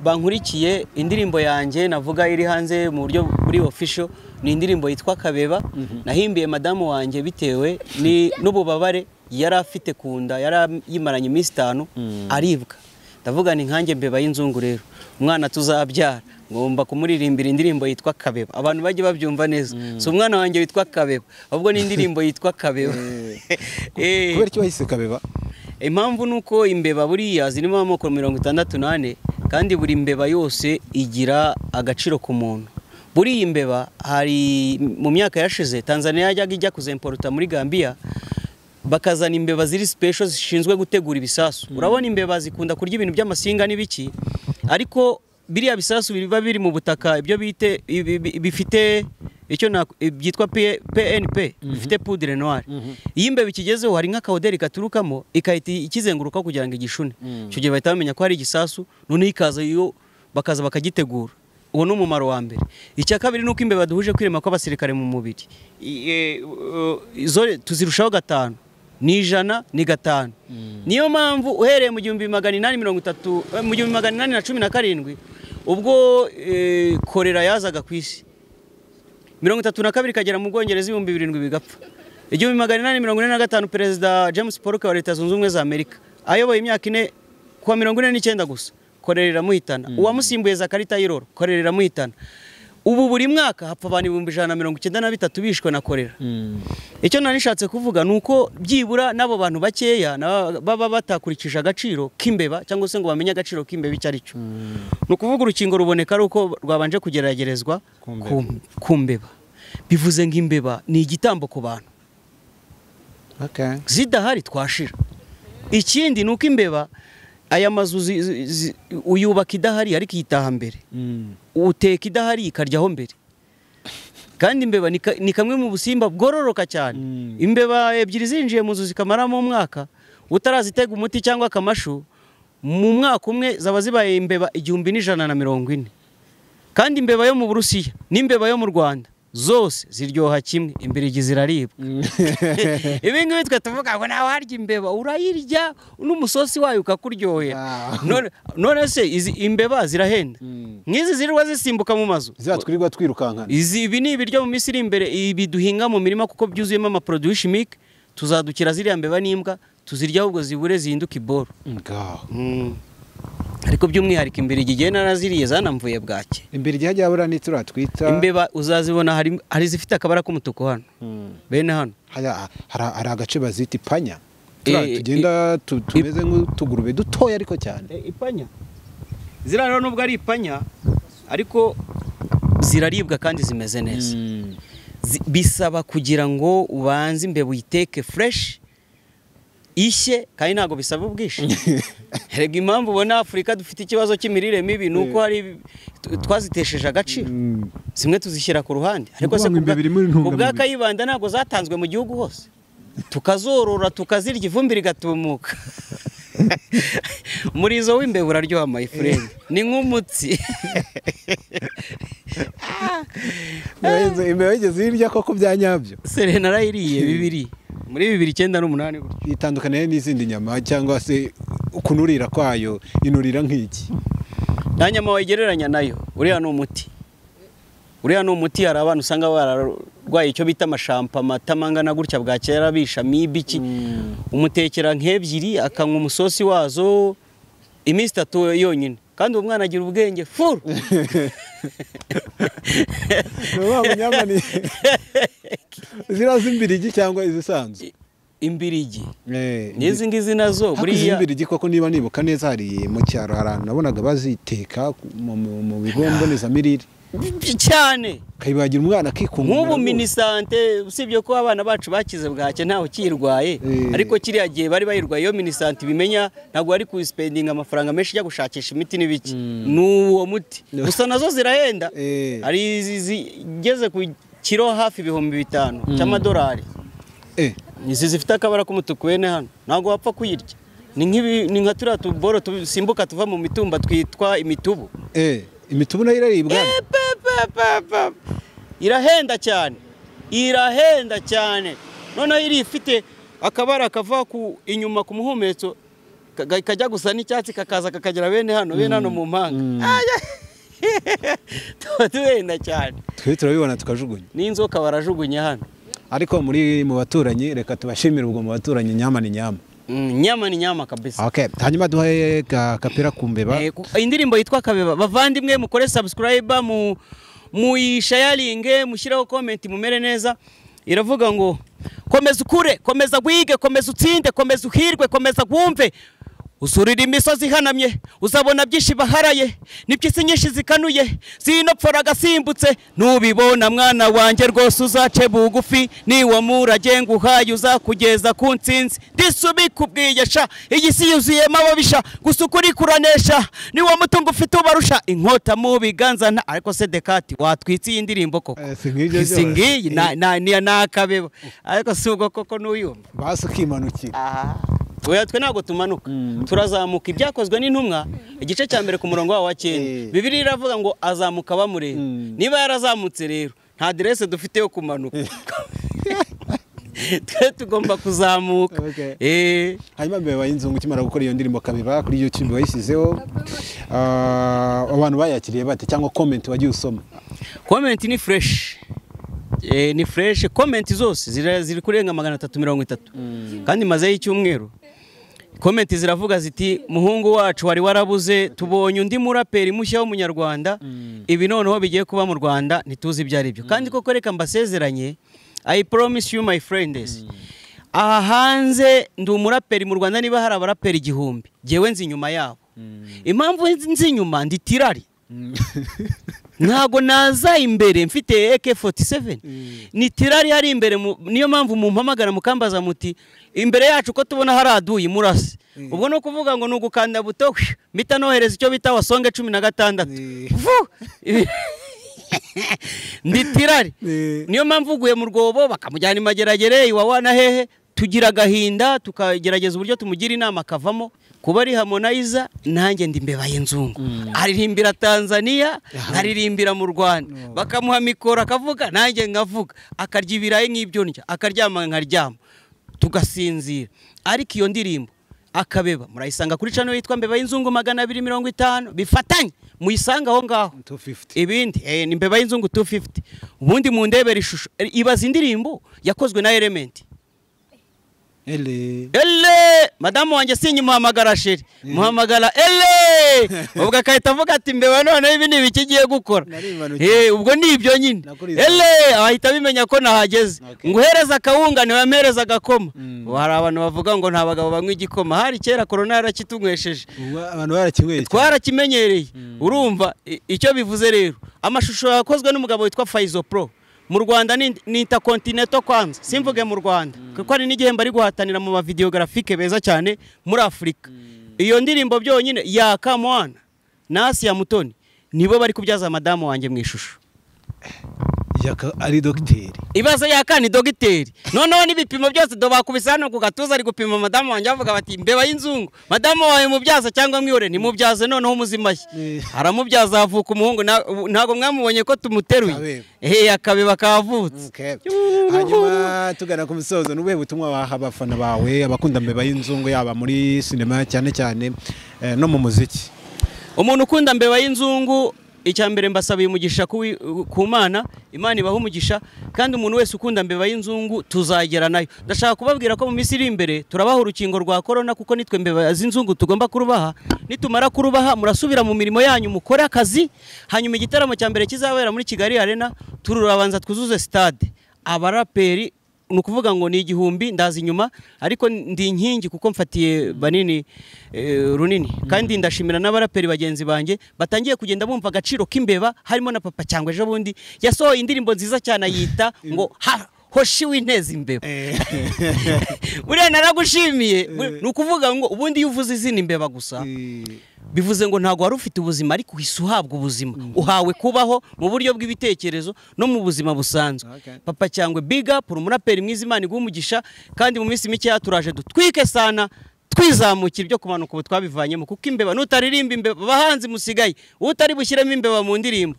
bankurikiye indirimbo yanjye navuga iri hanze mu buryo buri official ni indirimbo yitwa Kabeba nahimbiye madamu wanjye bitewe n'ububabare yari afite kunda yari yimaranye iminsi 5 aribwa ndavuga ni nkanjye mbeba y'inzungu rero umwana tuzabyara ngomba kumuririmbira indirimbo yitwa Kabeba abantu baje babyumva neza so umwana wanjye witwa Kabeba ahubwo ni indirimbo yitwa Kabeba kubera cyo wahise Kabeba impamvu nuko imbeba buriya zirimo amoko 68 kandi buri imbeba yose igira agaciro ku muntu buri imbeba hari mu myaka yashize Tanzania yajyaga ijya kuzemporta muri Gambia bakazana imbeba ziri special zishinzwe gutegura ibisasu urabona imbeba zikunda kurya ibintu by'amasinga n'ibiki ariko biriya bisasu biba biri mu butaka ibyo bite bifite icyo byitwa PNP bifite poudre noire iyi imbeba ikigezeho hari nk'akawoderi gaturukamo ikahita ikizenguruka kugira ngo igishune cyo gihe bahita bamenya ko hari igisasu none ikaza iyo bakaza bakagitegura uwo no mumaro wa mbere icya kabiri nuko imbeba duhuje kwirema ko abasirikare mu mubiri izo tuzirushaho 5 ni 100 ni 5 niyo mpamvu uhereye mu 1830 mu 1817 ubwo korera yazaga kwisi 32 kagera mu Bwongereza 2007 bigapfa 1845 Perezida James Polk wa Leta Zunze Ubumwe za Amerika ayoboye imyaka 4 kwa 49 gusa korera iramuhitana uwamusimbuye Zakari Taylor korera iramuhitana ubu buri mwaka hapfa abantu 193 bishwe na korera icyo nanishatse kuvuga nuko byibura nabo bantu bakeya baba batakurikije agaciro k'imbeba cyangwa se ngo bamenye agaciro k'imbeba icyo aricyo nukuvuga urukingo ruboneka ruko rwabanje kugeragerezwa kumbeba bivuze ngo imbeba ni igitambo ku bantu zidahari twashira ikindi nuko imbeba aya mazu uyubaka idahari ariko itaha mbere uteka idahari ikaryaho mbere kandi imbeba ni kamwe mu busimba bwororoka cyane imbeba ebyiri zinjiye mu nzu zikamaramo umwaka utarazitega umuti cyangwa akamashu mu mwaka umwe zaba zibaye imbeba 1140 kandi imbeba yo mu Burusiya n'imbeba yo mu Rwanda zose ziryoha kimwe imbere ziraribwa ibingi bitwe tuvuga ngo nawe harya imbeba urayirya n'umusosi wayo ukakuryohera none se izi imbeba zirahenda nkizi zirirwa zisimbuka mu mazu zatwirirwa twirukankana ibi ni ibiryo mu Misiri imbere ibi duhinga mu mirima kuko byuzuyemo ama produits chimiques tuzadukira ziriya mbeba n'imbwa tuzirya ahubwo zibure zihinduka iboro ariko by'umwihariko imbere igihe naraziriye zanamvuye bwake imbere igihe hajya n'itura twita imbeba uzazibona hari zifite akabara k'umutuku hano bene hano hari agace bazita ipanya tugenda tumeze nk'utugurube dutoya ariko cyane ipanya ziraro nubwo ari ipanya ariko ziraribwa kandi zimeze neza bisaba kugira ngo ubanze imbeba uyiteke fresh ishye kandi ntago bisaba ubwishi rega impamvu ubona Afrika dufite ikibazo cy'imirire mibi nuko hari twazitesheje agaciro zimwe tuzishyira ku ruhande ariko se kubwa Kayibanda ntago zatanzwe mu gihugu hose tukazorora tukazirya ivumbi rigatumuka murizo w'imbeba uraryoha my friend ni nk'umutsi imbeba igeze hirya koko byanyabyo Serena arayiriye bibiri muri 2098 gutyo itandukanye n'izindi nyama cyangwa se ukunurira kwayo inurira nk'iki nta nyama wagereranya nayo uriya ni umuti hari abantu usanga bararwaye icyo bita amashampa amatamangana gutya bwa kera bisha mibiki umutekera nk'ebyiri akanywa umusosi wazo iminsi 3 yonyine kandi uwo mwana agira ubwenge full ziraza imbirigi cyangwa izisanzwe imbirigi n'izi ngizi nazo buriya imbirigi koko niba nibuka neza hari mu cyaro harana nabonaga baziteka mu bigo mbonezamirire cyane kayibagira umwana akikumva nk'ubu minisante usibye ko abana bacu bakize bwake ntaho kirwaye ariko kiriya gihe bari bayirwaye iyo minisante bimenya ntabwo ari ku spending amafaranga menshi ajya gushakisha imiti n'ibiki n'uwo muti gusa nazo zirahenda hari zigeze ku kilo hafi 5,000 cy'amadolari izi zifite akabara k'umutuku bene hano ntabwo wapfa kuyirya ni nka turiya tuboro tusimbuka tuva mu mitumba twitwa imitubu imitubu nayo iraribwa irahenda cyane noneho iri ifite akabara kava ku inyuma ku muhumetso kajya gusa n'icyatsi kakaza kakagera bene hano mu mpanga tuba duhenda cyane twe turabibona tukajugunya n'inzoka barajugunya hano ariko mu baturanyi reka tubashimire ubwo mu baturanyi nyama ni nyama kabisa. Okay, hanyuma duhaye kapera kumbeba indirimbo yitwa Kabeba. Bavandimwe mukore subscribe muyishayaringe mushyiraho comment mumere neza. Iravuga ngo komeza ukure, komeza gwige, komeza utsinde, komeza uhirwe, komeza gwumve. Usurira imisozi ihanamye uzabona byinshi baharaye n'ibyisi nyinshi zikanuye zinopfora agasimbutse nubibona mwana wanjye rwose uzace bugufi niwa murage nguhaye uzakugeza ku ntsinzi disubikubwiye sha igisi yuzuyemo ababisha gusa ukuri kuranesha niwa mutungo ufite ubarusha inkota mu biganza ariko se Dekati watwitse iyi ndirimbo koko singiyi na Kabeba ariko si ubwo koko n'uyumva basi ukimanukira. Oya twe ntago tumanuka turazamuka ibyakozwe n'intumwa igice cya mbere ku murongo wa 9 Bibiliya iravuga ngo azamuka bamureba niba yarazamutse rero nta adresse dufite yo kumanuka twe tugomba kuzamuka. Hanyuma Mbeba y'inzungu kimara gukora iyo ndirimbo Kabeba kuri YouTube wayishyizeho abantu bayakiriye bate cyangwa comment wagiye usoma? Comment ni fresh. Ni fresh comment zose ziri kurenga 330 kandi maze y'icyumweru comment ziravuga ziti muhungu wacu wari warabuze tubonye undi muraperi mushya w'umunyarwanda ibi noneho bigiye kuba mu Rwanda ntituzi ibyo ari byo kandi koko reka mbasezeranye I promise you my friends aha hanze ndi umuraperi mu Rwanda niba hari abaraperi 1000 jewe nzi nyuma yabo impamvu nzi nyuma ndi tirari ntago naza imbere mfite AK47 ni tirari hari imbere niyo mpamvu mumpamagara mukambaza muti imbere yacu ko tubona hari aduyi murase ubwo no kuvuga ngo nugukanda buto mita nohereza icyo bita wasonge 16 ndi tirari niyo mpamvu uguye mu rwobo bakamujyana imageragere iwawana hehe tugira gahinda tukagerageza uburyo tumugira inama akavamo kuba ari Harmonize nanjye ndi Mbeba y'inzungu aririmbira Tanzania aririmbira mu Rwanda bakamuha mikoro akavuga nanjye ngavuga akarya ibirayi nk'ibyo ndya akaryama nkaryama tugasinzira ariko iyo ndirimbo Akabeba murayisanga kuri channel yitwa Mbeba y'inzungu 250 bifatanye muyisanga aho ngaho 250 ibindi ni Mbeba y'inzungu 250 ubundi mu ndebera ishusho ibaza indirimbo yakozwe na Element ele madamu wanjye sinyi muhamagara sheri muhamagara ele ubwo akahita avuga ati Mbeba none ibi ni bikigiye gukora ubwo ni ibyo nyine ele ahita bimenya ko nahageze nguhereza akawunga niwe amereza agakoma hari abantu bavuga ngo nta bagabo banywa igikoma hari kera corona yarakitunywesheje abantu barakinyweye twarakimenyereye urumva icyo bivuze rero amashusho yakozwe n'umugabo witwa Faizo Pro mu Rwanda ni Intercontinental kwanza simvuge mu Rwanda kuko ari n'igihembo ari guhatanira mu ma videographique beza cyane muri Afrika iyo ndirimbo byonyine ya Kamwana Nasi ya Mutoni nibo bari kubyaza madamu wanjye mu ishusho yaka ari docteur ibaza yakani docteur noneho n'ibipimo byose do bakubisana ku gatuza ari gupima madamu wanjye avuga bati Mbeba y'inzungu madamu wawe mubyaza cyangwa mwihore ni mubyaze noneho umuzimashye aramubyaza avuka umuhungu ntago mwamubonye ko tumuteruye Akabeba kavutse hanyuma tugana ku misozo n'ubuhe butumwa waha abafana bawe abakunda Mbeba y'inzungu yaba muri cinema cyane cyane no mu muziki umuntu ukunda Mbeba y'inzungu icyambere mbasabiye umugisha ku Mana Imana ibaho umugisha kandi umuntu wese ukunda Mbeba y'inzungu tuzagera nayo ndashaka kubabwira ko mu minsi iri imbere turabaha urukingo rwa corona kuko nitwe Mbeba y'inzungu tugomba kurubaha nitumara kurubaha murasubira mu mirimo yanyu mukora akazi hanyuma igitaramo cya mbere kizabera muri Kigali Arena tururabanza twuzuze stade abaraperi nukuvuga ngo ni 1000 ndazi inyuma ariko ndi inkingi kuko mfatiye banini runini kandi ndashimira n'abaraperi bagenzi banjye batangiye kugenda bumva agaciro k'imbeba harimo na papa cyangwa ejo bundi yasohoye indirimbo nziza cyane yita ngo hoshi w'intezi Mbeba buriya naragushimiye nukuvuga ngo ubundi yuvuze izina Mbeba gusa bivuze ngo ntago wari ufite ubuzima ariko uhisuhabwa ubuzima uhawe kubaho mu buryo bw'ibitekerezo no mu buzima busanzwe papa cyangwa big up umuraperi mwiza Imana igumugisha kandi mu minsi mike yaturaje dutwike sana twizamukira ibyo kumanuka ubu twabivanyemo kuko Imbeba nutaririmba Imbeba bahanzi musigaye utari bushyiremo Imbeba mu ndirimbo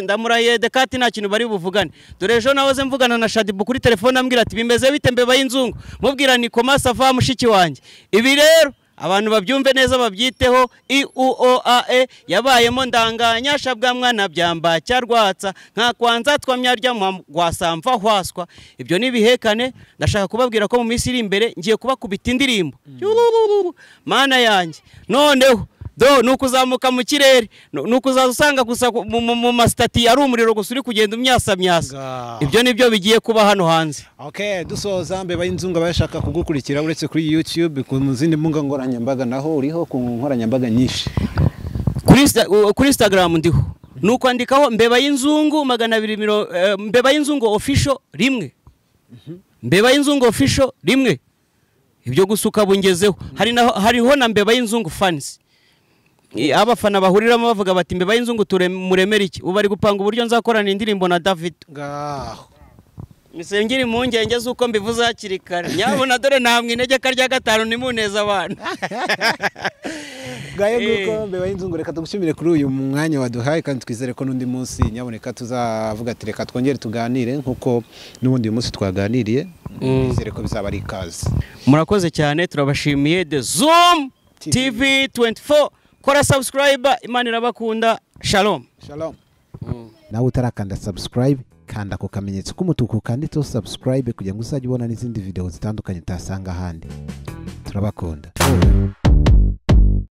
ndamuraye Dekati nta kintu bari buvugane dore ejo nahoze mvugana na Shadibu kuri telefone ambwira ati bimeze bite Mbeba y'inzungu mubwira ni koma sava mushiki wanjye ibi rero abantu babyumve neza babyiteho. IUOAE yabayemo ndanganya shabwa mwana byamba cyarwatsa nka kwanza twamyarya gwasamva hwaswa. Ibyo nibihekane ndashaka kubabwira ko mu minsi iri imbere ngiye kubakubita indirimbo mana yanjye. Noneho nukuzamuka mu kirere nukuzaza usanga gusa mu mastati ari umuriro gusa uri kugenda umyasa. Ibyo nibyo bigiye kuba hano hanze. Okay, dusoza mbeba y'inzungu abashaka kugukurikira uretse kuri YouTube ku zindi mbuga nkoranyambaga naho uriho ku nkoranyambaga nyinshi. Kuri Instagram ndiho nuko andikaho mbeba y'inzungu 200 mbeba y'inzungu official rimwe. Mbeba y'inzungu official rimwe. Ibyo gusuka bungezeho hariho na mbeba y'inzungu fans. Abafana bahuriramo bavuga bati mbeba y'inzungu muremera iki. Ubu bari gupanga uburyo nzakorana indirimbo na David. Ngaho misengiri impungenge z'uko mbivuze hakiri kare. Nyabona dore namwe intege karya gatanu nimuneza abantu. Gaye nguko mbeba y'inzungu reka tugushimire kuri uyu mwanya waduhaye kandi twizere ko n'undi munsi nyaboneka tuzavuga ati reka twongere tuganire nkuko n'ubundi uyu munsi twaganiriye. Twizere ko bizaba ari ikaze. Murakoze cyane turabashimiye The Zoom TV 24. Kora subscribe. Imana irabakunda. Shalom. Shalom. Nawe utarakanda subscribe kanda ku kamenyetso k'umutuku kanditseho subscribe kugira ngo uzajye ubona n'izindi video zitandukanye utasanga ahandi. Turabakunda.